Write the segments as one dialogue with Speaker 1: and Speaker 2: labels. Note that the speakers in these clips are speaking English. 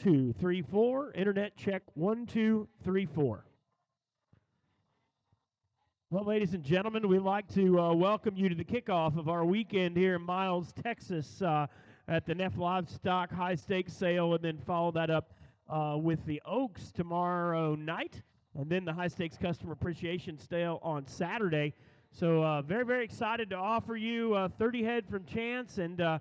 Speaker 1: Two, three, four. Internet check 1, 2, 3, 4. Well, ladies and gentlemen, we'd like to welcome you to the kickoff of our weekend here in Miles, Texas, at the Neff Livestock High Stakes Sale, and then follow that up with the Oaks tomorrow night, and then the High Stakes Customer Appreciation Sale on Saturday. So very, very excited to offer you 30 head from Chance and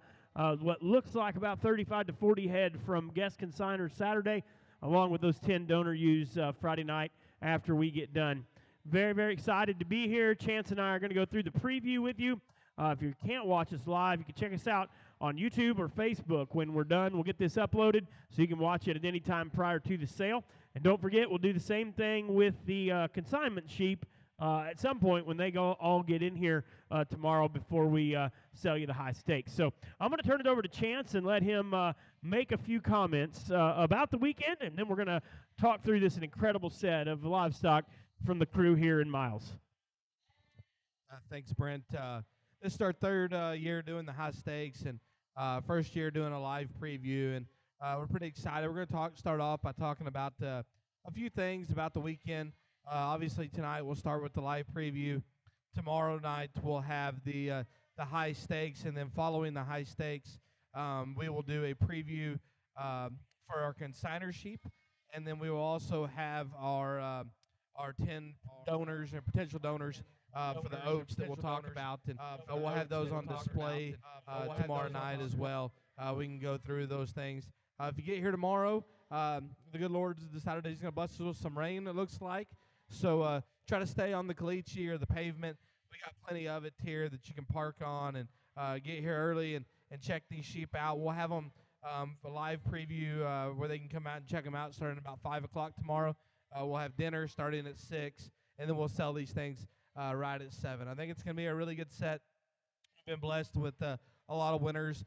Speaker 1: what looks like about 35 to 40 head from guest consigners Saturday, along with those 10 donor ewes Friday night after we get done. Very, very excited to be here. Chance and I are going to go through the preview with you. If you can't watch us live, you can check us out on YouTube or Facebook. When we're done, we'll get this uploaded so you can watch it at any time prior to the sale. And don't forget, we'll do the same thing with the consignment sheep at some point when they all get in here tomorrow before we sell you the high stakes. So I'm going to turn it over to Chance and let him make a few comments about the weekend, and then we're going to talk through this incredible set of livestock from the crew here in Miles.
Speaker 2: Thanks, Brent. This is our third year doing the high stakes, and first year doing a live preview, and we're pretty excited. We're going to start off by talking about a few things about the weekend. Obviously, tonight we'll start with the live preview. Tomorrow night we'll have the high stakes, and then following the high stakes, we will do a preview for our consignor sheep, and then we will also have our 10 donors and potential donors for the oats that we'll talk about, and we'll have those on display tomorrow night as well. We can go through those things. If you get here tomorrow, the good Lord's decided He's going to bless us with some rain, it looks like. So try to stay on the caliche or the pavement. We got plenty of it here that you can park on, and get here early and check these sheep out. We'll have them for live preview where they can come out and check them out starting about 5 o'clock tomorrow. We'll have dinner starting at 6, and then we'll sell these things right at 7. I think it's going to be a really good set. We've been blessed with a lot of winners,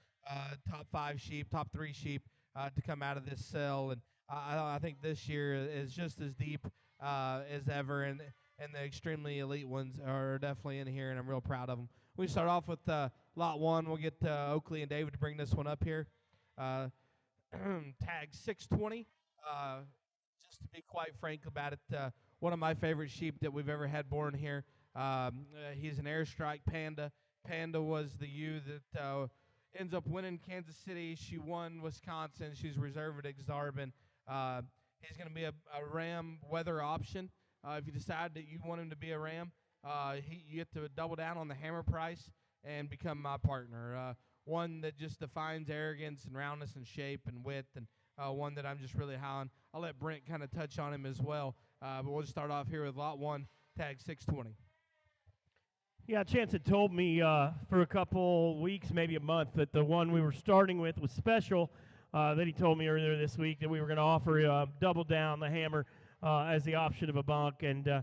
Speaker 2: top 5 sheep, top 3 sheep to come out of this sale. And I think this year is just as deep as ever, and the extremely elite ones are definitely in here, and I'm real proud of them. We start off with Lot 1. We'll get Oakley and David to bring this one up here. Tag 620. Just to be quite frank about it, one of my favorite sheep that we've ever had born here. He's an airstrike Panda. Panda was the ewe that ends up winning Kansas City. She won Wisconsin. She's reserved at Exarban. He's going to be a ram weather option. If you decide that you want him to be a ram, you get to double down on the hammer price and become my partner. One that just defines arrogance and roundness and shape and width, and one that I'm just really high on. I'll let Brent kind of touch on him as well, but we'll just start off here with Lot 1, tag 620.
Speaker 1: Yeah, Chance had told me for a couple weeks, maybe a month, that the one we were starting with was special. That he told me earlier this week that we were going to offer double down the hammer as the option of a bunk. And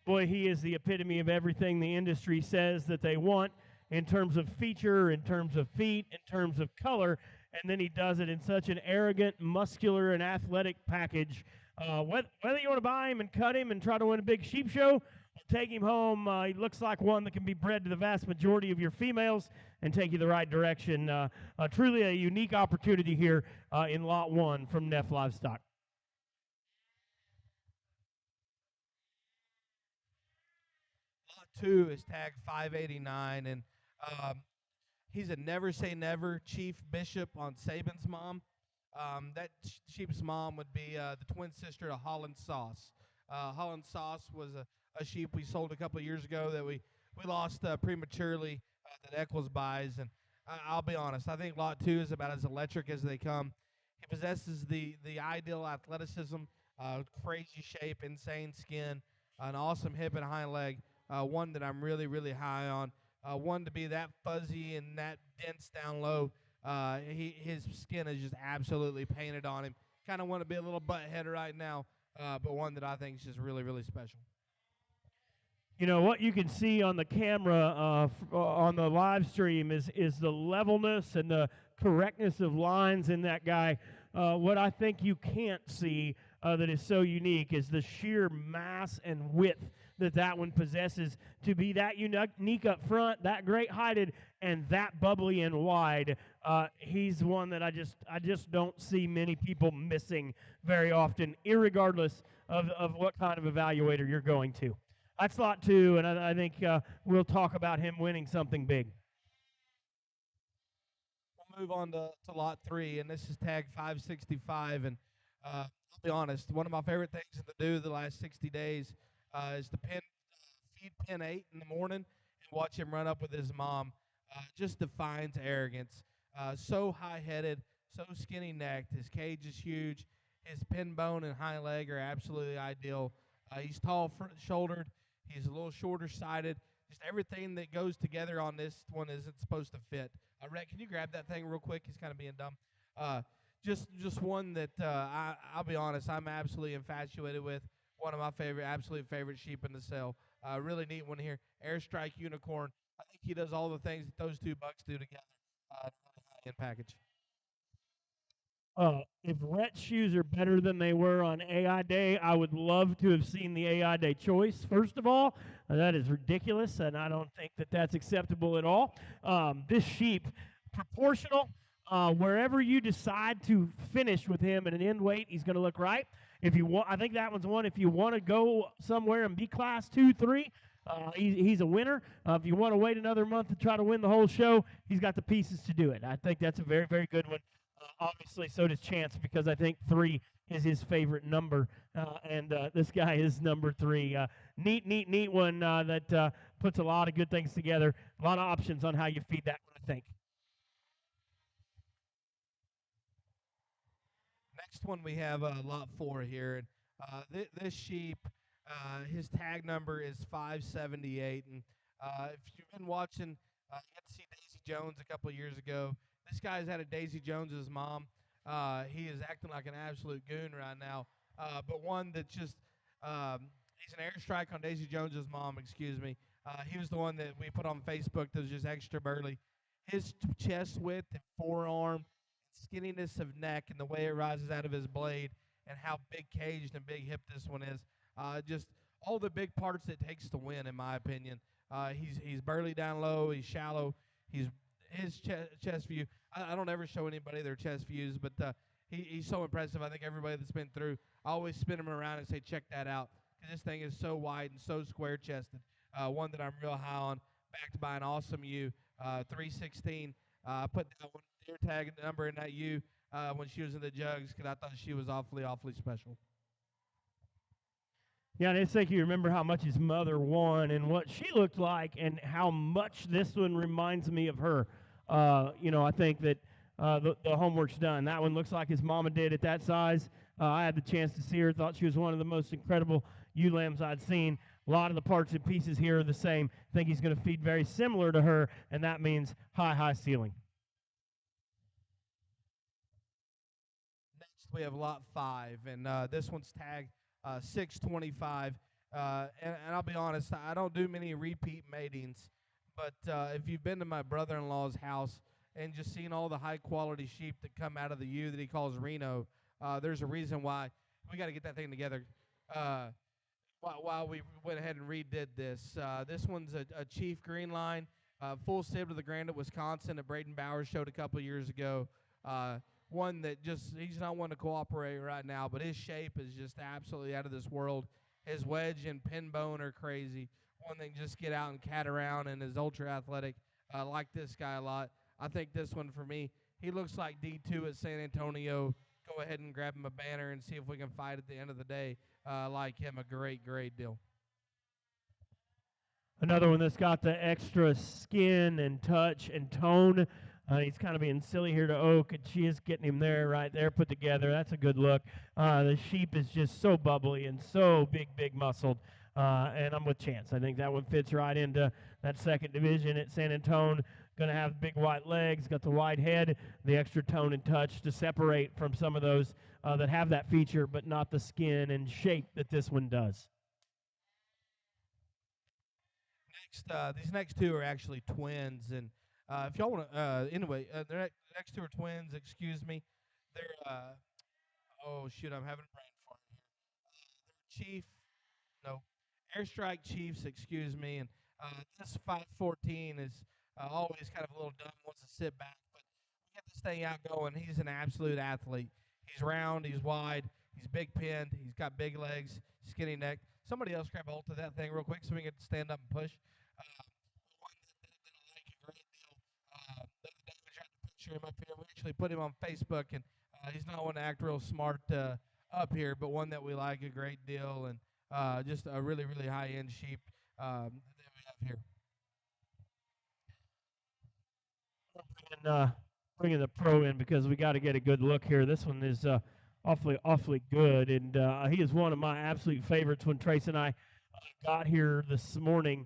Speaker 1: boy, he is the epitome of everything the industry says that they want in terms of feature, in terms of feet, in terms of color. And then he does it in such an arrogant, muscular, and athletic package. Whether you want to buy him and cut him and try to win a big sheep show, or take him home, he looks like one that can be bred to the vast majority of your females and take you the right direction. Truly a unique opportunity here in Lot 1 from Neff Livestock.
Speaker 2: Lot 2 is tag 589, and he's a never say never chief bishop on Saban's mom. That sheep's mom would be the twin sister to Holland Sauce. Holland Sauce was a sheep we sold a couple of years ago that we lost prematurely that Eccles buys. And I'll be honest, I think Lot 2 is about as electric as they come. He possesses the ideal athleticism, crazy shape, insane skin, an awesome hip and hind leg, one that I'm really, really high on. One to be that fuzzy and that dense down low. His skin is just absolutely painted on him. Kind of want to be a little butt-head right now, but one that I think is just really, really special.
Speaker 1: You know, what you can see on the camera on the live stream is the levelness and the correctness of lines in that guy. What I think you can't see that is so unique is the sheer mass and width that one possesses to be that unique up front, that great heighted, and that bubbly and wide. He's one that I just don't see many people missing very often, irregardless of what kind of evaluator you're going to. That's lot two, and I think we'll talk about him winning something big.
Speaker 2: We'll move on to lot three, and this is tag 565. And I'll be honest, one of my favorite things to do the last 60 days is to feed pin 8 in the morning and watch him run up with his mom. Just defines arrogance. So high-headed, so skinny-necked. His cage is huge. His pin bone and hind leg are absolutely ideal. He's tall, shouldered. He's a little shorter-sided. Just everything that goes together on this one isn't supposed to fit. Rhett, can you grab that thing real quick? He's kind of being dumb. Uh, just one that I'll be honest, I'm absolutely infatuated with. One of my absolute favorite sheep in the sale. Really neat one here. Airstrike Unicorn. I think he does all the things that those two bucks do together. Really high-end package.
Speaker 1: If Rhett's shoes are better than they were on AI Day, I would love to have seen the AI Day choice. First of all, that is ridiculous, and I don't think that that's acceptable at all. This sheep, proportional, wherever you decide to finish with him at an end weight, he's going to look right. If you want, I think that one's one. If you want to go somewhere and be class 2, 3, he's a winner. If you want to wait another month to try to win the whole show, he's got the pieces to do it. I think that's a very, very good one. Obviously, so does Chance because I think 3 is his favorite number, and this guy is number 3. Neat one that puts a lot of good things together. A lot of options on how you feed that one, I think.
Speaker 2: Next one we have lot 4 here. And this sheep, his tag number is 578. And if you've been watching, you got to see Daisy Jones a couple of years ago. This guy's had a Daisy Jones as mom. He is acting like an absolute goon right now. But one that just, he's an airstrike on Daisy Jones's mom, excuse me. He was the one that we put on Facebook that was just extra burly. His chest width and forearm, skinniness of neck, and the way it rises out of his blade, and how big caged and big hipped this one is. Just all the big parts it takes to win, in my opinion. He's burly down low. He's shallow. His chest view. I don't ever show anybody their chest views, but he's so impressive. I think everybody that's been through, I always spin him around and say, check that out. Because this thing is so wide and so square chested. One that I'm real high on, backed by an awesome U, 316. I put that one deer tag number in that U when she was in the jugs because I thought she was awfully, awfully special.
Speaker 1: Yeah, and I think you remember how much his mother won and what she looked like, and how much this one reminds me of her. I think that the homework's done. That one looks like his mama did at that size. I had the chance to see her. Thought she was one of the most incredible ewe lambs I'd seen. A lot of the parts and pieces here are the same. I think he's going to feed very similar to her, and that means high ceiling.
Speaker 2: Next, we have lot 5, and this one's tagged 625. And I'll be honest, I don't do many repeat matings, but if you've been to my brother-in-law's house and just seen all the high-quality sheep that come out of the ewe that he calls Reno, there's a reason why we got to get that thing together. While we went ahead and redid this, this one's a Chief Green Line, full sib to the Grand at Wisconsin that Braden Bowers showed a couple of years ago. One that he's not one to cooperate right now, but his shape is just absolutely out of this world. His wedge and pin bone are crazy. One that can just get out and cat around and is ultra athletic. I like this guy a lot. I think this one for me, he looks like D2 at San Antonio. Go ahead and grab him a banner and see if we can fight at the end of the day. Like him, a great deal.
Speaker 1: Another one that's got the extra skin and touch and tone. He's kind of being silly here to Oak, and she is getting him there, right there, put together. That's a good look. The sheep is just so bubbly and so big muscled. And I'm with Chance. I think that one fits right into that second division at San Antonio. Going to have big white legs, got the wide head, the extra tone and touch to separate from some of those that have that feature, but not the skin and shape that this one does.
Speaker 2: These next two are actually twins, and if y'all want to, anyway, the next two are twins. Excuse me. They're oh shoot, I'm having a brain fart here. They're Chief, no, Airstrike Chiefs. Excuse me, and this 514 is always kind of a little dumb. Wants to sit back, but we this thing out going. He's an absolute athlete. He's round, he's wide, he's big pinned, he's got big legs, skinny neck. Somebody else grab a hold of that thing real quick so we can stand up and push. One that I like a great deal. The other day we tried to picture him up here. We actually put him on Facebook, and he's not one to act real smart up here, but one that we like a great deal, and just a really, really high-end sheep that we have here.
Speaker 1: And bringing the pro in because we got to get a good look here. This one is awfully good, and he is one of my absolute favorites when Trace and I got here this morning.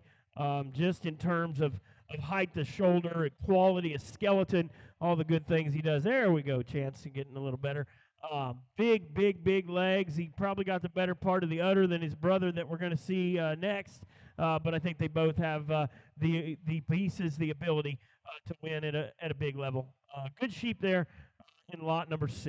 Speaker 1: Just in terms of height to shoulder, and quality of skeleton, all the good things he does. There we go, Chance, getting a little better. Big legs. He probably got the better part of the udder than his brother that we're going to see next. But I think they both have the pieces, the ability to win at a big level. Good sheep there in lot number 6.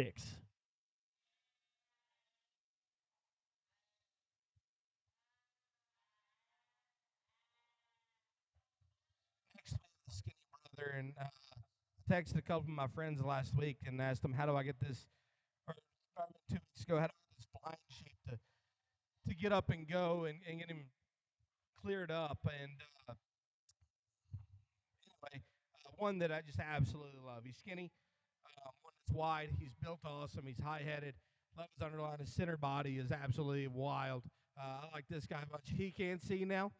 Speaker 2: Next, we have the skinny brother, and I texted a couple of my friends last week and asked them, how do I get this, or 2 weeks ago, how do I get this blind sheep to get up and go and get him cleared up? And anyway, one that I just absolutely love. He's skinny, one that's wide. He's built awesome. He's high-headed. Love his underline. His center body is absolutely wild. I like this guy much. He can see now.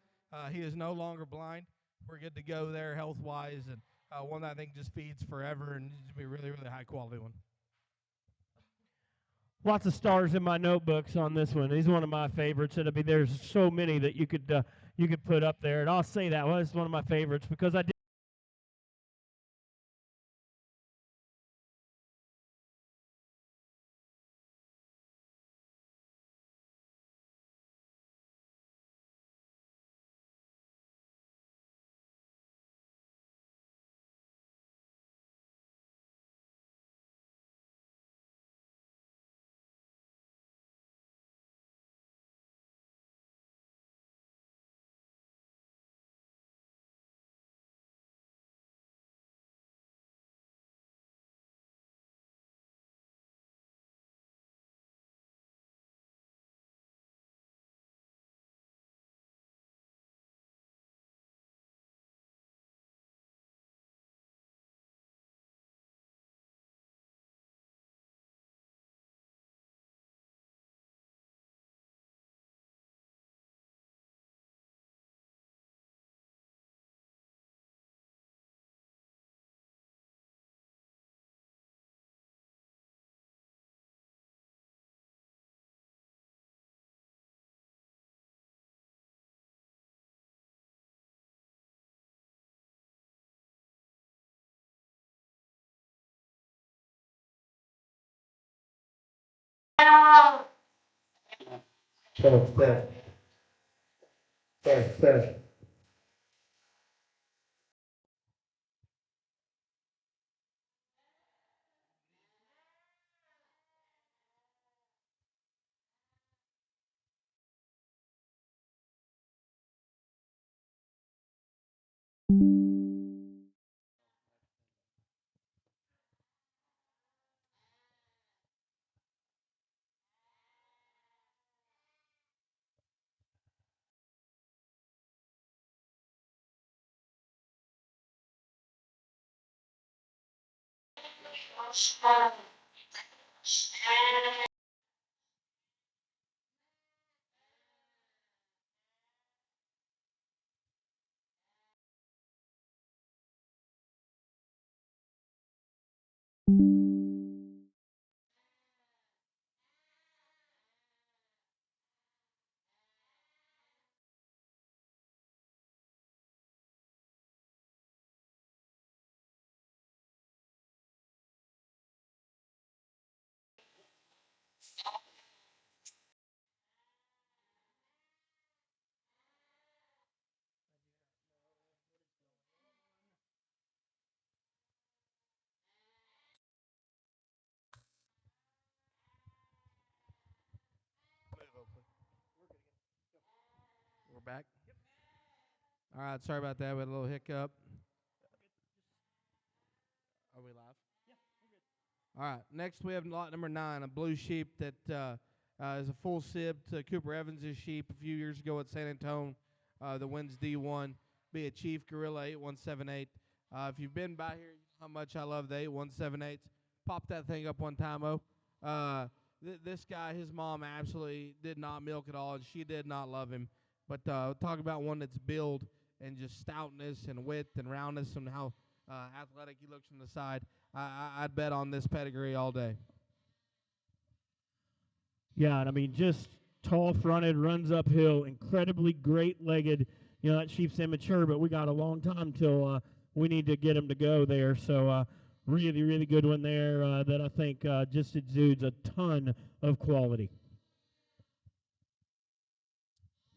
Speaker 2: He is no longer blind. We're good to go there health-wise, and one that I think just feeds forever and needs to be a really, really high-quality one.
Speaker 1: Lots of stars in my notebooks on this one. He's one of my favorites. And there's so many that you could put up there. And I'll say that was one of my favorites because I did.
Speaker 2: We're back. All right, sorry about that. We had a little hiccup. Are we live? All right. Next, we have lot number 9, a blue sheep that is a full sib to Cooper Evans' sheep a few years ago at San Antonio. The wins D1. Be a Chief Gorilla 8178. If you've been by here, you know how much I love the 8178s. Pop that thing up one time, this guy, his mom absolutely did not milk at all, and she did not love him. But talk about one that's build and just stoutness and width and roundness and how athletic he looks from the side. I'd bet on this pedigree all day.
Speaker 1: Yeah, and I mean, just tall-fronted, runs uphill, incredibly great-legged. You know, that sheep's immature, but we got a long time till we need to get him to go there. So really, really good one there that I think just exudes a ton of quality.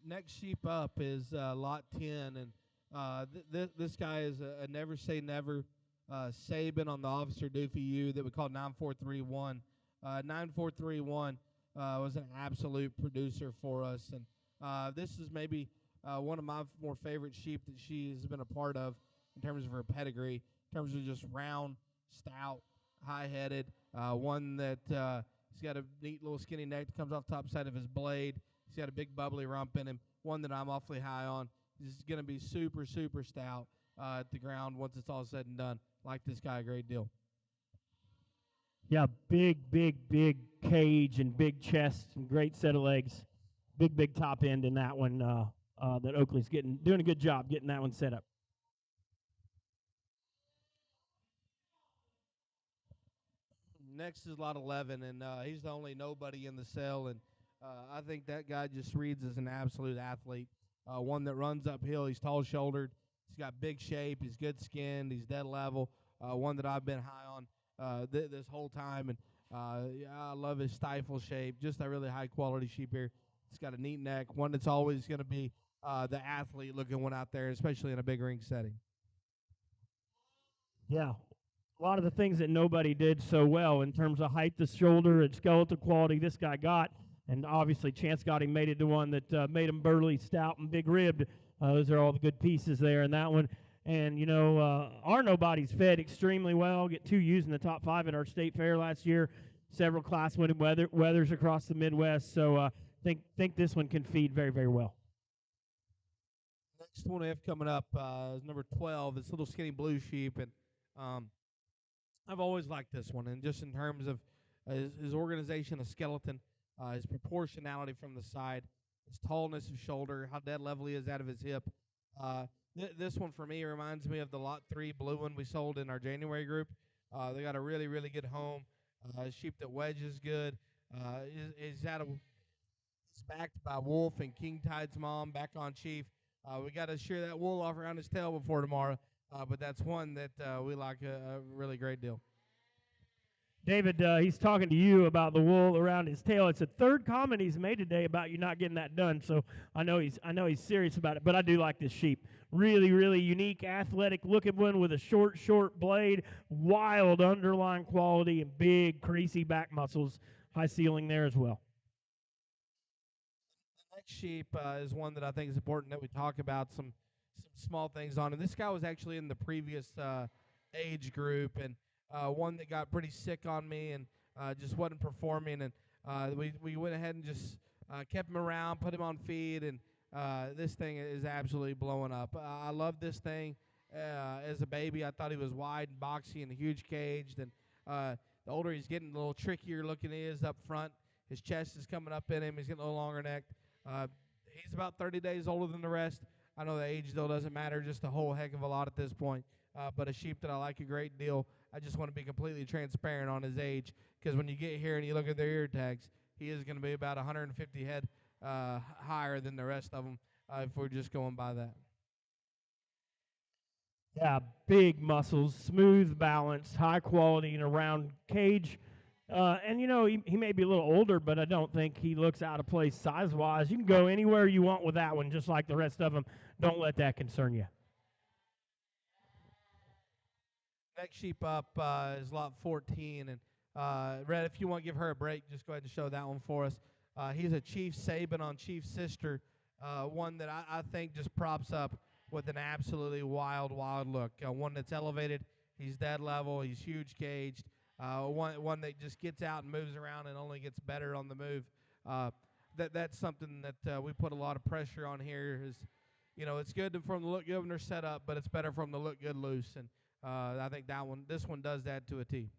Speaker 2: Next sheep up is lot 10, and this guy is a never say never Saban on the Officer Doofy U that we call 9431. 9431 was an absolute producer for us, and this is maybe one of my more favorite sheep that she has been a part of in terms of her pedigree, in terms of just round, stout, high-headed, one that he's got a neat little skinny neck that comes off the top side of his blade. He's got a big bubbly rump in him, one that I'm awfully high on. He's going to be super, super stout at the ground once it's all said and done. Like this guy a great deal.
Speaker 1: Yeah, big cage and big chest and great set of legs. Big top end in that one that Oakley's doing a good job getting that one set up.
Speaker 2: Next is lot 11, and he's the only nobody in the cell, and I think that guy just reads as an absolute athlete. One that runs uphill. He's tall-shouldered. He's got big shape. He's good skinned. He's dead level. One that I've been high on this whole time, and I love his stifle shape. Just a really high-quality sheep here. He's got a neat neck. One that's always going to be the athlete-looking one out there, especially in a big ring setting.
Speaker 1: Yeah, a lot of the things that nobody did so well in terms of height, the shoulder, and skeletal quality this guy got. And obviously, Chance got him, made it to one that made him burly, stout, and big-ribbed. Those are all the good pieces there in that one. And, you know, our nobody's fed extremely well. Get 2 U's in the top 5 at our state fair last year. Several class-winning weathers across the Midwest. So think this one can feed very, very well.
Speaker 2: Next one we have coming up is number 12. This little skinny blue sheep. And I've always liked this one. And just in terms of his organization of skeleton, his proportionality from the side, his tallness of shoulder, how dead level he is out of his hip. This one for me reminds me of the Lot 3 blue one we sold in our January group. They got a really, really good home. Sheep that wedges good. He's backed by Wolf and King Tide's mom back on Chief. We got to shear that wool off around his tail before tomorrow, but that's one that we like a really great deal.
Speaker 1: David, he's talking to you about the wool around his tail. It's a third comment he's made today about you not getting that done. So I know he's serious about it. But I do like this sheep. Really, really unique, athletic-looking one with a short blade, wild underlying quality, and big, creasy back muscles. High ceiling there as well.
Speaker 2: The next sheep is one that I think is important that we talk about some small things on. And this guy was actually in the previous age group, and one that got pretty sick on me and just wasn't performing. And we went ahead and just kept him around, put him on feed, and this thing is absolutely blowing up. I love this thing. As a baby, I thought he was wide and boxy and huge caged. And the older he's getting, the little trickier looking he is up front. His chest is coming up in him. He's getting a little longer necked. He's about 30 days older than the rest. I know the age still doesn't matter, just a whole heck of a lot at this point. But a sheep that I like a great deal. I just want to be completely transparent on his age, because when you get here and you look at their ear tags, he is going to be about 150 head higher than the rest of them if we're just going by that.
Speaker 1: Yeah, big muscles, smooth balance, high quality in a round cage. And, you know, he may be a little older, but I don't think he looks out of place size-wise. You can go anywhere you want with that one, just like the rest of them. Don't let that concern you.
Speaker 2: Next sheep up is lot 14. And, Red, if you want to give her a break, just go ahead and show that one for us. He's a Chief Saban on Chief's sister, one that I think just props up with an absolutely wild look. One that's elevated. He's dead level. He's huge caged. one that just gets out and moves around and only gets better on the move. Uh, that's something that we put a lot of pressure on here. Is it's good from the look good when they're set up, but it's better from the look good loose. And I think this one does that to a T.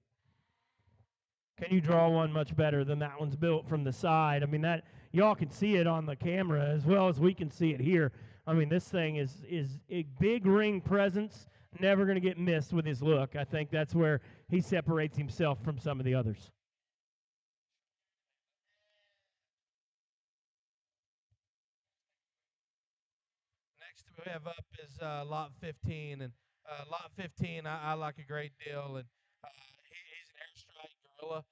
Speaker 1: Can you draw one much better than that one's built from the side? I mean, that y'all can see it on the camera as well as we can see it here. I mean, this thing is a big ring presence, never going to get missed with his look. I think that's where he separates himself from some of the others.
Speaker 2: Next we have up is lot 15, and lot 15 I like a great deal, and he's an airstrike gorilla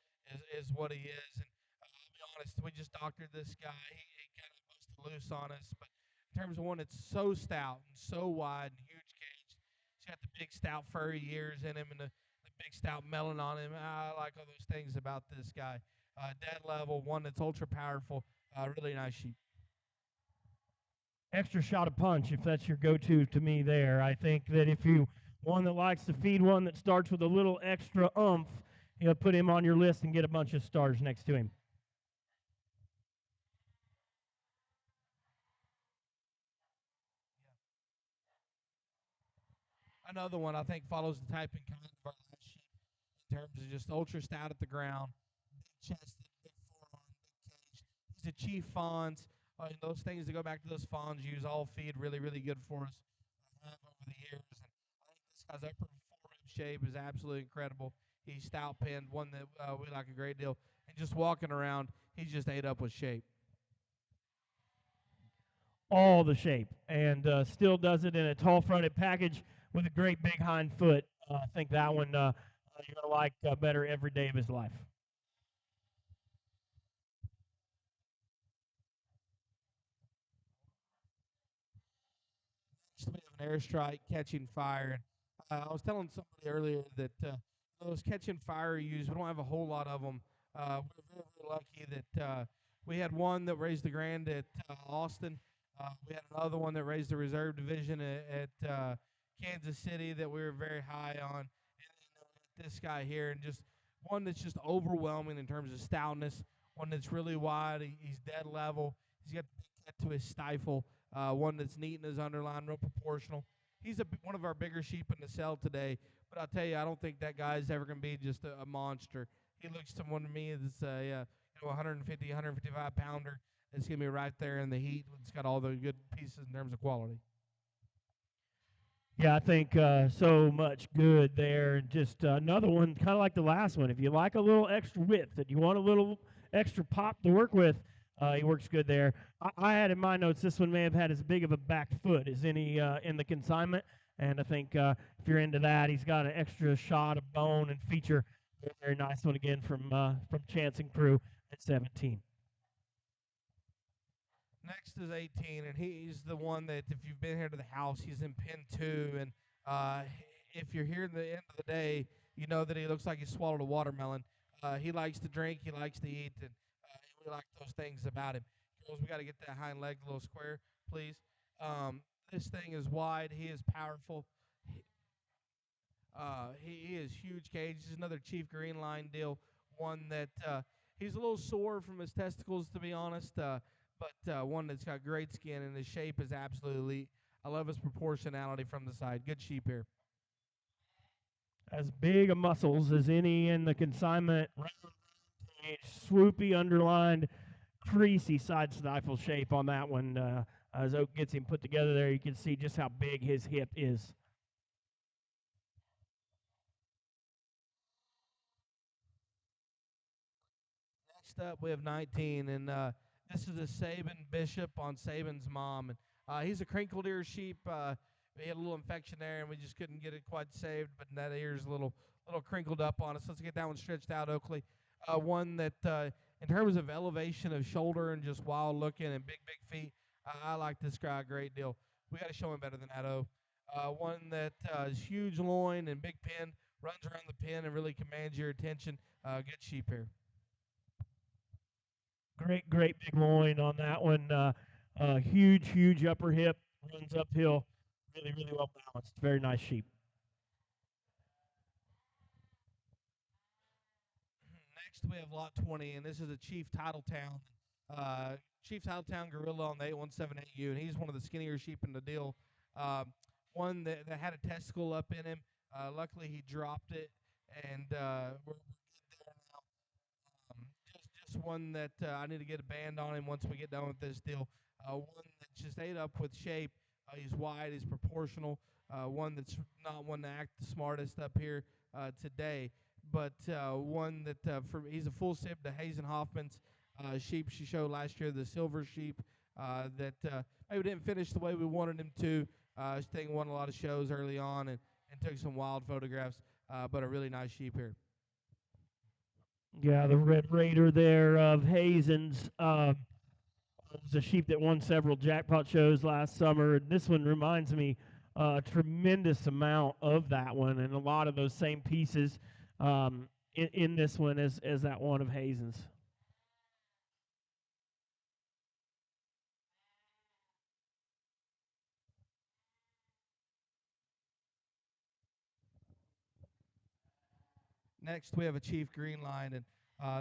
Speaker 2: is what he is, and I'll be honest, we just doctored this guy. He kind of busted loose on us, but in terms of one that's so stout and so wide and huge cage, he's got the big stout furry ears in him and the big stout melon on him. I like all those things about this guy. Dead level, one that's ultra powerful, really nice sheep.
Speaker 1: Extra shot of punch, if that's your go-to to me there. I think that if you one that likes to feed one that starts with a little extra oomph, you'll put him on your list and get a bunch of stars next to him.
Speaker 2: Another one I think follows the type and kind of our last sheep in terms of just ultra stout at the ground, big chested, big forearm, big cage. He's a chief fawns. And those things that go back to those fawns use all feed really, really good for us over the years. And I think this guy's upper forearm shape is absolutely incredible. He's stout pinned, one that we like a great deal. And just walking around, he's just ate up with shape.
Speaker 1: All the shape, and still does it in a tall fronted package with a great big hind foot. I think that one you're going to like better every day of his life.
Speaker 2: We have an airstrike catching fire. I was telling somebody earlier that those catching fire ewes, we don't have a whole lot of them. We're very, very lucky that we had one that raised the grand at Austin. We had another one that raised the reserve division at Kansas City that we were very high on. And then this guy here, and just one that's just overwhelming in terms of stoutness, one that's really wide. He's dead level. He's got the big cut to his stifle. One that's neat in his underline, real proportional. He's one of our bigger sheep in the cell today, but I'll tell you, I don't think that guy's ever going to be just a monster. He looks to one to me that's 150, 155 pounder. It's going to be right there in the heat. It's got all the good pieces in terms of quality.
Speaker 1: Yeah, I think so much good there. And just another one, kind of like the last one. If you like a little extra width and you want a little extra pop to work with, he works good there. I had in my notes this one may have had as big of a back foot as any in the consignment. And I think if you're into that, he's got an extra shot of bone and feature. Very nice one again from Chance and Crew at 17.
Speaker 2: Next is 18, and he's the one that if you've been here to the house, he's in pin 2. And if you're here at the end of the day, you know that he looks like he swallowed a watermelon. He likes to drink, he likes to eat, and we like those things about him. Girls, we got to get that hind leg a little square, please. This thing is wide. He is powerful. He is huge cage. He's another Chief Green Line deal. One that he's a little sore from his testicles, to be honest. But one that's got great skin, and his shape is absolutely elite. I love his proportionality from the side. Good sheep here.
Speaker 1: As big a muscles as any in the consignment. Swoopy, underlined, creasy side stifle shape on that one. As Oak gets him put together there, you can see just how big his hip is.
Speaker 2: Next up, we have 19, and this is a Saban Bishop on Saban's mom. And he's a crinkled ear sheep. We had a little infection there, and we just couldn't get it quite saved, but that ear's a little crinkled up on us. Let's get that one stretched out, Oakley. One that, in terms of elevation of shoulder and just wild looking and big, big feet, I like this guy a great deal. We got to show him better than that, one that is huge loin and big pin, runs around the pin and really commands your attention. Good sheep here.
Speaker 1: Great big loin on that one. Huge upper hip, runs uphill. Really well balanced. Very nice sheep.
Speaker 2: Next, we have lot 20, and this is a Chief Titletown. Chief Titletown Gorilla on the 8178U, and he's one of the skinnier sheep in the deal. One that had a testicle up in him. Luckily, he dropped it, and we're good there now. Just one that I need to get a band on him once we get done with this deal. One that just ate up with shape. He's wide, he's proportional. One that's not one to act the smartest up here today, but one that he's a full sib to Hazen Hoffman's sheep she showed last year, the silver sheep that maybe didn't finish the way we wanted him to. This thing won a lot of shows early on and took some wild photographs, but a really nice sheep here.
Speaker 1: Yeah, the Red Raider there of Hazen's was a sheep that won several jackpot shows last summer. This one reminds me a tremendous amount of that one, and a lot of those same pieces in this one as that one of Hazen's.
Speaker 2: Next, we have a Chief Green Line, and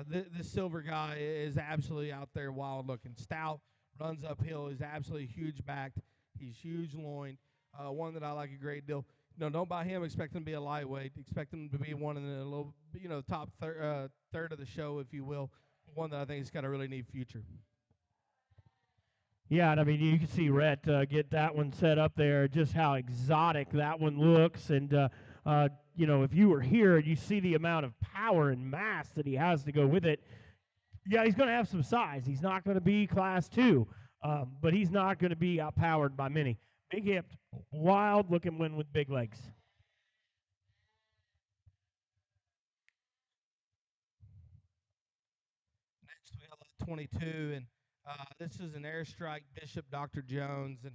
Speaker 2: this silver guy is absolutely out there wild looking. Stout, runs uphill, is absolutely huge backed. He's huge loined. One that I like a great deal. No, don't buy him. Expect him to be a lightweight. Expect him to be one in the little, top third of the show, if you will. One that I think has got a really neat future.
Speaker 1: Yeah, and I mean, you can see Rhett get that one set up there, just how exotic that one looks. And, if you were here and you see the amount of power and mass that he has to go with it, yeah, he's going to have some size. He's not going to be class 2, but he's not going to be outpowered by many. Big hipped, wild looking one with big legs.
Speaker 2: Next, we have 22, and this is an airstrike Bishop Dr. Jones, and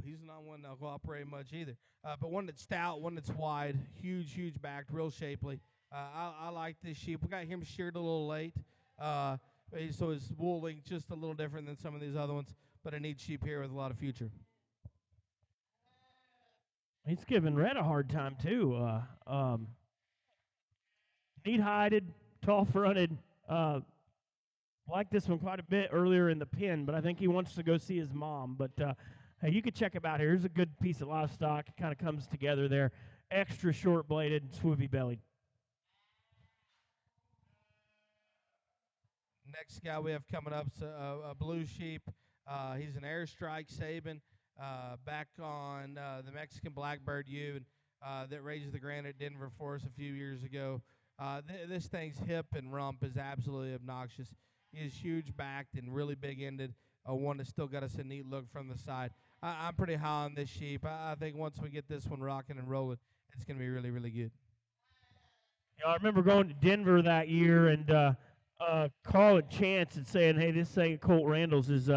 Speaker 2: he's not one that'll cooperate much either. But one that's stout, one that's wide, huge backed, real shapely. I like this sheep. We got him sheared a little late, so his wooling just a little different than some of these other ones, but a neat sheep here with a lot of future.
Speaker 1: He's giving Red a hard time, too. Neat-hided, tall-fronted. Like this one quite a bit earlier in the pen, but I think he wants to go see his mom. But hey, you can check him out here. Here's a good piece of livestock. It kind of comes together there. Extra short-bladed, swoopy-bellied.
Speaker 2: Next guy we have coming up is a blue sheep. He's an airstrike Saban back on the Mexican Blackbird U and that raised the Grand at Denver for us a few years ago. This thing's hip and rump is absolutely obnoxious. He is huge backed and really big ended. One that's still got us a neat look from the side. I'm pretty high on this sheep. I think once we get this one rocking and rolling, it's going to be really, really good.
Speaker 1: I remember going to Denver that year and calling Chance and saying, hey, this thing Colt Randall's is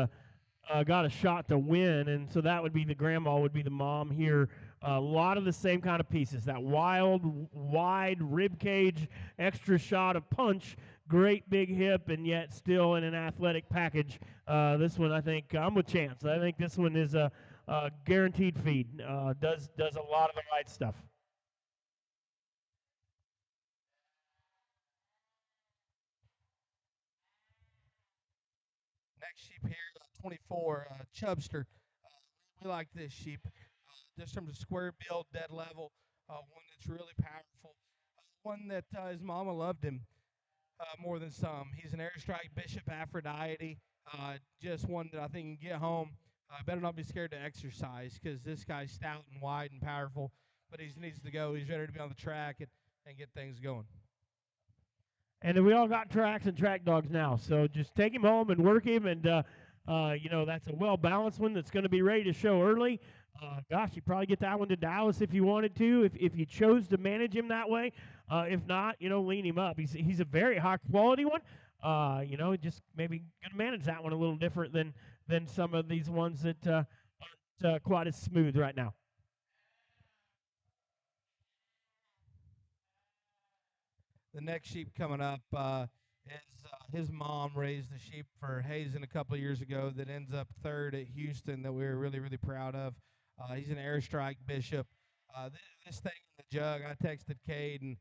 Speaker 1: got a shot to win. And so that would be the grandma, would be the mom here. A lot of the same kind of pieces, that wild, wide rib cage, extra shot of punch, great big hip, and yet still in an athletic package. This one, I think, I'm with Chance. I think this one is a guaranteed feed. Does a lot of the right stuff.
Speaker 2: Next sheep here, 24, Chubster. We like this sheep. Just from the square build, dead level, one that's really powerful. One that his mama loved him more than some. He's an airstrike Bishop Aphrodite. Just one that I think can get home. Better not be scared to exercise because this guy's stout and wide and powerful, but he needs to go. He's ready to be on the track and get things going.
Speaker 1: And we all got tracks and track dogs now, so just take him home and work him, and that's a well-balanced one that's going to be ready to show early. Gosh, you probably get that one to Dallas if you wanted to, if you chose to manage him that way. If not, lean him up. He's a very high-quality one. Just maybe going to manage that one a little different than some of these ones that aren't quite as smooth right now.
Speaker 2: The next sheep coming up is his mom raised a sheep for Hazen a couple of years ago that ends up third at Houston that we were really, really proud of. He's an airstrike Bishop. This thing in the jug, I texted Cade, and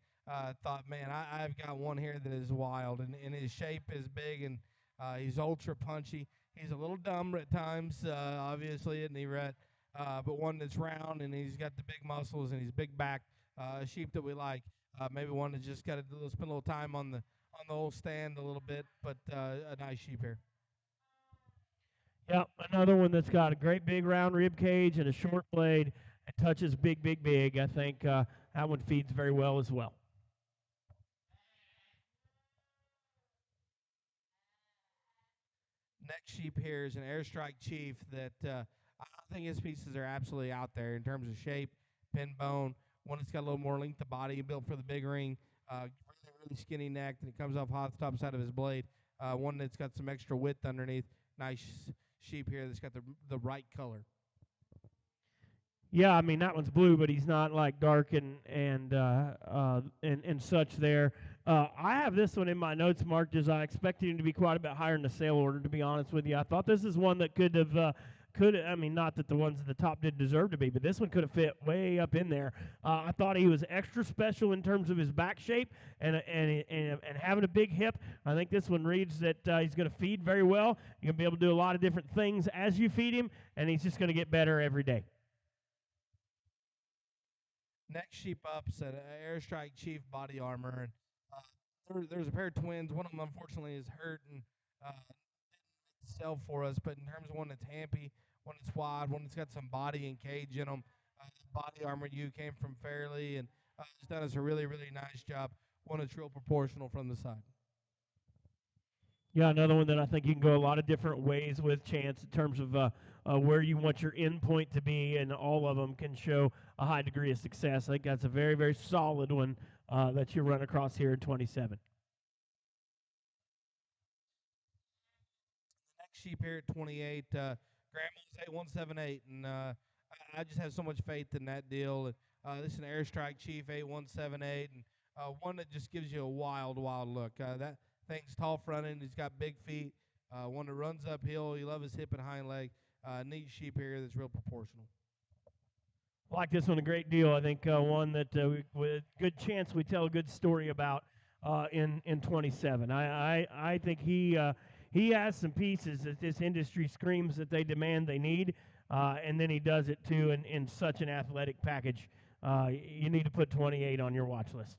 Speaker 2: thought, man, I've got one here that is wild, and his shape is big, and he's ultra punchy. He's a little dumb at times, obviously, isn't he, Rhett? But one that's round, and he's got the big muscles, and he's big back. A sheep that we like. Maybe one that's just got to spend a little time on the old stand a little bit, but a nice sheep here.
Speaker 1: Yep, another one that's got a great big round rib cage and a short blade and touches big, big, big. I think that one feeds very well as well.
Speaker 2: Next sheep here is an airstrike chief that I think his pieces are absolutely out there in terms of shape, pin bone. One that's got a little more length of body, built for the big ring, really skinny neck, and it comes off hot the top side of his blade. One that's got some extra width underneath. Nice sheep here that's got the right color.
Speaker 1: Yeah, I mean that one's blue, but he's not like dark and such there. I have this one in my notes marked as I expected him to be quite a bit higher in the sale order. To be honest with you, I thought this is one that could. I mean, not that the ones at the top didn't deserve to be, but this one could have fit way up in there. I thought he was extra special in terms of his back shape and having a big hip. I think this one reads that he's going to feed very well. You're going to be able to do a lot of different things as you feed him, and he's just going to get better every day.
Speaker 2: Next sheep up's an airstrike chief body armor, and there's a pair of twins. One of them unfortunately is hurt and didn't sell for us. But in terms of one that's hampy, one that's wide, one that's got some body and cage in them, body armor you came from Fairley, and has done us a really nice job. One that's real proportional from the side.
Speaker 1: Yeah, another one that I think you can go a lot of different ways with Chance in terms of where you want your endpoint to be, and all of them can show a high degree of success. I think that's a very, very solid one that you run across here in 27.
Speaker 2: Next sheep here at 28, Grandma's 8178, and I just have so much faith in that deal. And this is an airstrike chief 8178, and one that just gives you a wild look. That thing's tall fronted, he's got big feet. One that runs uphill. You love his hip and hind leg. Neat sheep here that's real proportional.
Speaker 1: I like this one a great deal. I think one that with good chance we tell a good story about in 27. I think he has some pieces that this industry screams that they demand they need, and then he does it too in such an athletic package. You need to put 28 on your watch list.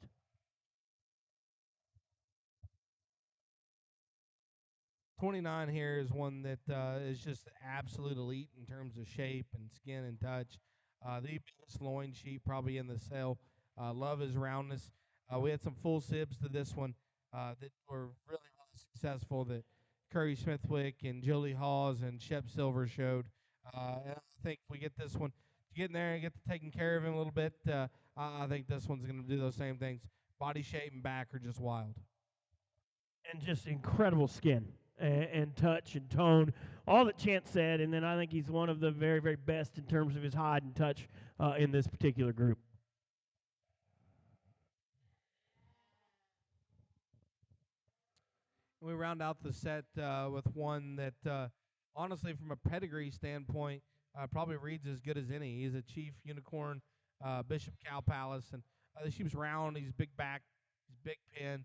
Speaker 2: 29 here is one that is just absolute elite in terms of shape and skin and touch. The biggest loin sheep probably in the sale. Love his roundness. We had some full sibs to this one that were really successful that Curry Smithwick and Jolie Hawes and Shep Silver showed. And I think we get this one to get in there and get to taking care of him a little bit. I think this one's going to do those same things. Body shape and back are just wild.
Speaker 1: And just incredible skin and touch and tone, all that Chance said. And then I think he's one of the very, very best in terms of his hide and touch in this particular group.
Speaker 2: We round out the set with one that, honestly, from a pedigree standpoint, probably reads as good as any. He's a chief unicorn, Bishop Cow Palace, and the sheep's round. He's big back, he's big pinned.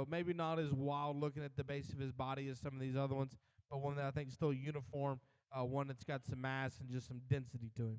Speaker 2: Maybe not as wild looking at the base of his body as some of these other ones, but one that I think is still uniform. One that's got some mass and just some density to him.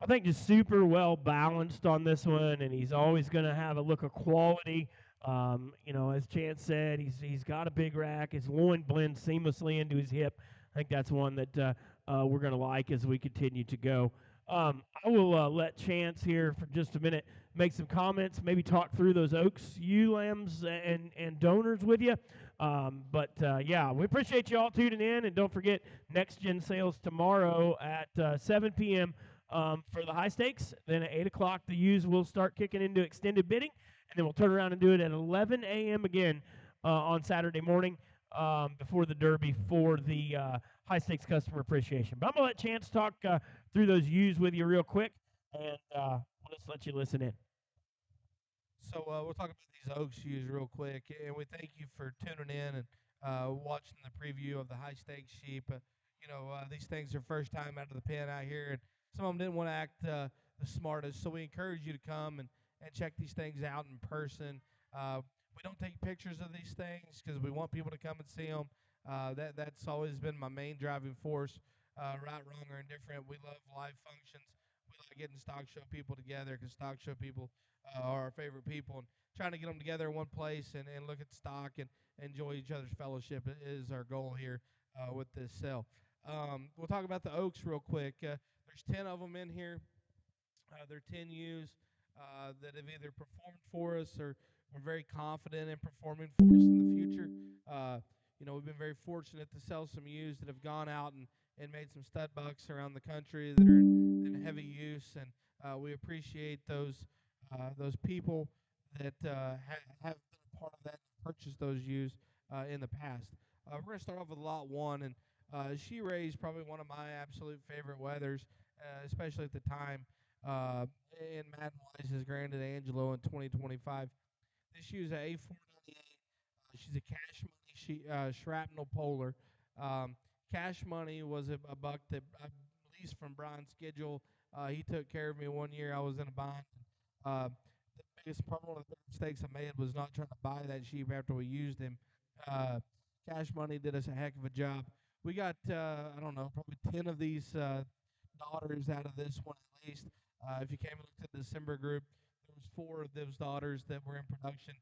Speaker 1: I think just super well balanced on this one, and he's always going to have a look of quality. As Chance said, he's got a big rack. His loin blends seamlessly into his hip. I think that's one that we're going to like as we continue to go. I will let Chance here for just a minute make some comments, maybe talk through those Oaks ewe lambs and donors with you. Yeah, we appreciate you all tuning in, and don't forget Next Gen Sales tomorrow at 7 p.m. For the high stakes. Then at 8 o'clock, the ewes will start kicking into extended bidding, and then we'll turn around and do it at 11 a.m. again on Saturday morning before the Derby for the high stakes customer appreciation. But I'm going to let Chance talk through those ewes with you real quick, and we'll just let you listen in.
Speaker 2: So we'll talk about these Oaks ewes real quick, and we thank you for tuning in and watching the preview of the high stakes sheep. These things are first time out of the pen out here, and some of them didn't want to act the smartest, so we encourage you to come and and check these things out in person. We don't take pictures of these things because we want people to come and see them. That's always been my main driving force. Right, wrong, or indifferent, we love live functions. We like getting stock show people together because stock show people are our favorite people. And trying to get them together in one place and look at stock and enjoy each other's fellowship is our goal here with this sale. We'll talk about the Oaks real quick. There's 10 of them in here. They're 10 U's that have either performed for us or we're very confident in performing for us in the future. Uh, we've been very fortunate to sell some U's that have gone out and made some stud bucks around the country that are in heavy use, and we appreciate those people that have been a part of that and purchased those U's in the past. We're going to start off with lot one, and she raised probably one of my absolute favorite weathers, especially at the time in Madden Wise's Granted Angelo in 2025. This shoe's a A498. She's a cash money shrapnel polar. Cash money was a buck that I leased from Brian Schedule. He took care of me one year. I was in a bind. The biggest probably one of the biggest mistakes I made was not trying to buy that sheep after we used him. Uh, Cash money did us a heck of a job. We got I don't know, probably 10 of these daughters out of this one at least. If you came and looked at the December group, there was 4 of those daughters that were in production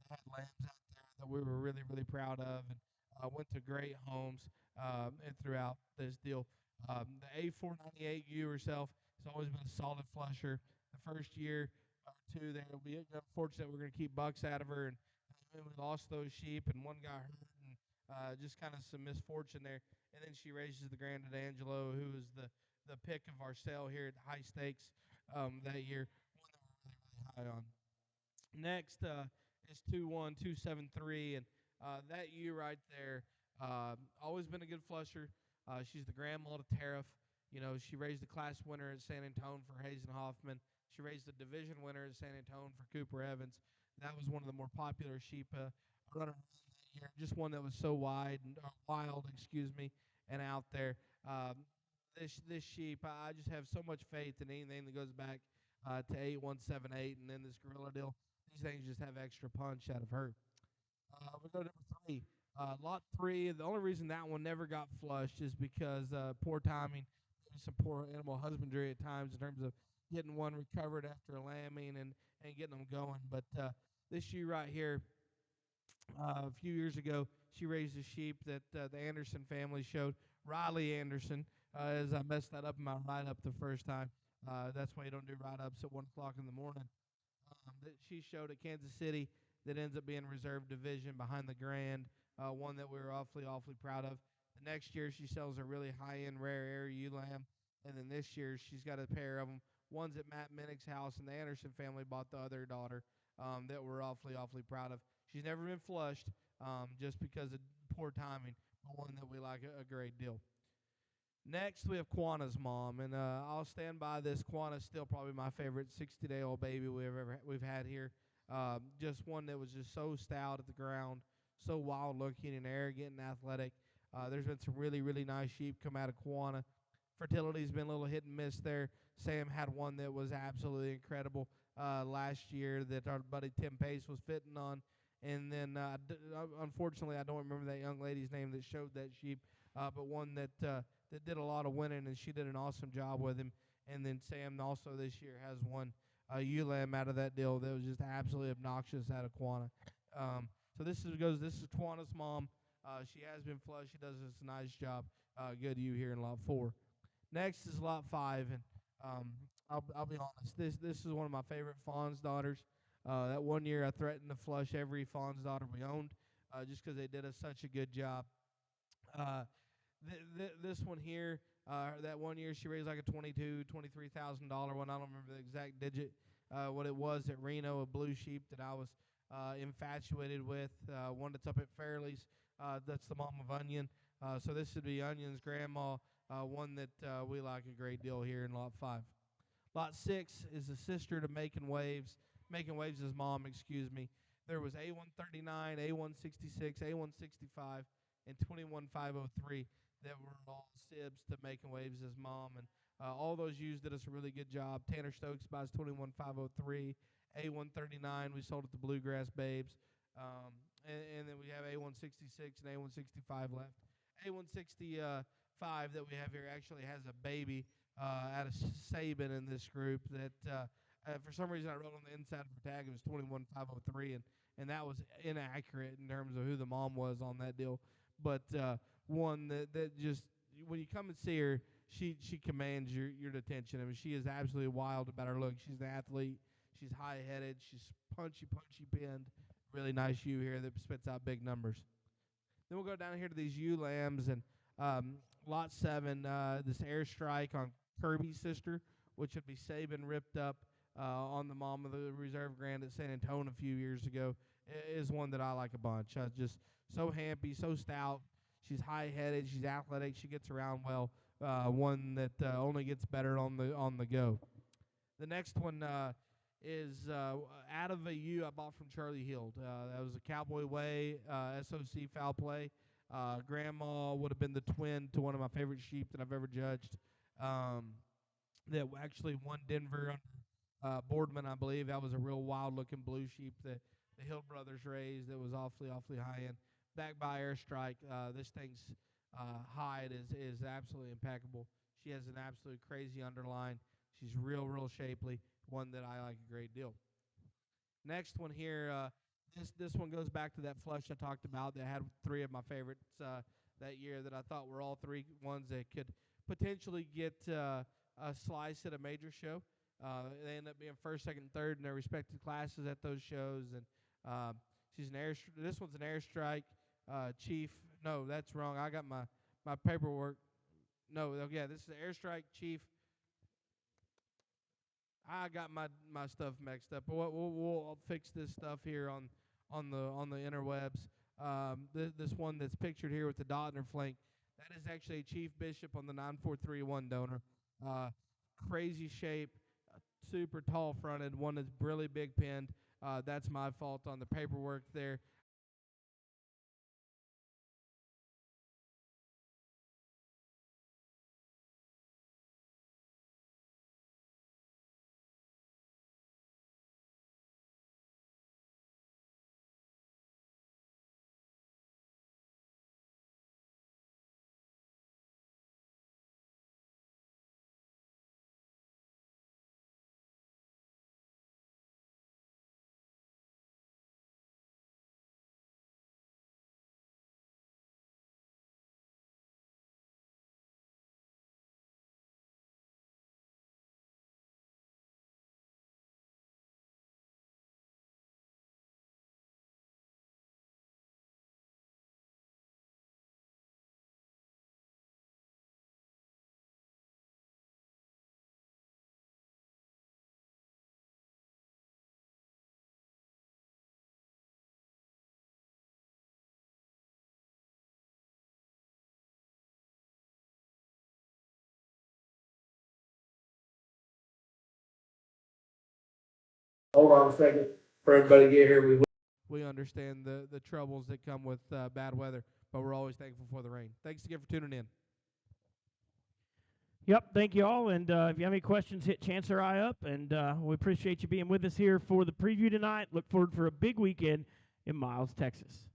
Speaker 2: that had lambs out there that we were really, really proud of, and went to great homes and throughout this deal. The A498U herself has always been a solid flusher. The first year or two there, we unfortunate we're going to keep bucks out of her, and we lost those sheep, and one got hurt, and just kind of some misfortune there. And then she raises the Granted Angelo, who was the pick of our sale here at High Stakes that year, one that we're really, really high on. Next is 21273, and that ewe right there, always been a good flusher. She's the grandma to Tariff. She raised the class winner at San Antone for Hazen Hoffman. She raised the division winner at San Antone for Cooper Evans. That was one of the more popular sheep runner that year. Just one that was so wild, and out there. This sheep, I just have so much faith in anything that goes back to 8178, and then this gorilla deal. These things just have extra punch out of her. We go to number 3. Lot 3, the only reason that one never got flushed is because poor timing, maybe some poor animal husbandry at times in terms of getting one recovered after lambing and getting them going. But this shoe right here, a few years ago, she raised a sheep that the Anderson family showed. Riley Anderson, as I messed that up in my write-up the first time. That's why you don't do write-ups at 1 o'clock in the morning. That she showed at Kansas City that ends up being reserve division behind the Grand, one that we were awfully, awfully proud of. The next year, she sells a really high-end rare air ewe lamb, and then this year, she's got a pair of them. One's at Matt Minnick's house, and the Anderson family bought the other daughter that we're awfully, awfully proud of. She's never been flushed just because of poor timing, but one that we like a great deal. Next, we have Quanah's mom, and I'll stand by this. Quanah's still probably my favorite 60-day-old baby we've had here. Just one that was just so stout at the ground, so wild-looking and arrogant and athletic. There's been some really, really nice sheep come out of Quanah. Fertility's been a little hit and miss there. Sam had one that was absolutely incredible last year that our buddy Tim Pace was fitting on. And then, unfortunately, I don't remember that young lady's name that showed that sheep, but one that did a lot of winning, and she did an awesome job with him. And then Sam also this year has one ewe lamb out of that deal that was just absolutely obnoxious out of Quanah. So this is Quanah's mom. She has been flushed. She does a nice job. Good ewe here in lot 4. Next is lot 5, and I'll be honest. This is one of my favorite Fawn's daughters. That one year I threatened to flush every Fawn's daughter we owned just because they did us such a good job. This one here, that one year she raised like a $23,000 one. I don't remember the exact digit, what it was at Reno, a blue sheep that I was infatuated with. One that's up at Fairley's. That's the mom of Onion. So this would be Onion's grandma, one that we like a great deal here in Lot 5. Lot 6 is the sister to Making Waves. Making Waves is mom, excuse me. There was A139, A166, A165, and 21503 that were all sibs to Making Waves as mom. And all those ewes did us a really good job. Tanner Stokes buys 21503. A139 we sold at the Bluegrass Babes. And then we have A166 and A165 left. A165 that we have here actually has a baby out of Saban in this group that for some reason I wrote on the inside of her tag it was 21503, and that was inaccurate in terms of who the mom was on that deal. But one that just when you come and see her, she commands your attention. I mean, she is absolutely wild about her look. She's an athlete. She's high headed. She's punchy pinned. Really nice ewe here that spits out big numbers. Then we'll go down here to these ewe lambs and lot 7. This airstrike on Kirby's sister, which would be Saban ripped up on the mom of the Reserve Grand at San Antonio a few years ago, is one that I like a bunch. Just so happy, so stout. She's high-headed. She's athletic. She gets around well. One that only gets better on the go. The next one is out of a ewe I bought from Charlie Hield. That was a Cowboy Way SOC foul play. Grandma would have been the twin to one of my favorite sheep that I've ever judged. That actually won Denver under Boardman, I believe. That was a real wild-looking blue sheep that the Hill brothers raised. That was awfully high-end. Back by airstrike. This thing's hide is absolutely impeccable. She has an absolute crazy underline. She's real shapely. One that I like a great deal. Next one here, this one goes back to that flush I talked about that had 3 of my favorites that year that I thought were all 3 ones that could potentially get a slice at a major show. They end up being first, second, and third in their respective classes at those shows. And this one's an airstrike chief. No, that's wrong. I got my paperwork. No, yeah, this is an airstrike chief. I got my stuff mixed up. We'll fix this stuff here on the interwebs. This one that's pictured here with the dot in her flank, that is actually a Chief Bishop on the 9431 donor. Crazy shape, super tall fronted, one that's really big pinned. That's my fault on the paperwork there. Hold on a second for everybody to get here. We understand the troubles that come with bad weather, but we're always thankful for the rain. Thanks again for tuning in.
Speaker 1: Yep, thank you all. And if you have any questions, hit Chance or I up. And we appreciate you being with us here for the preview tonight. Look forward for a big weekend in Miles, Texas.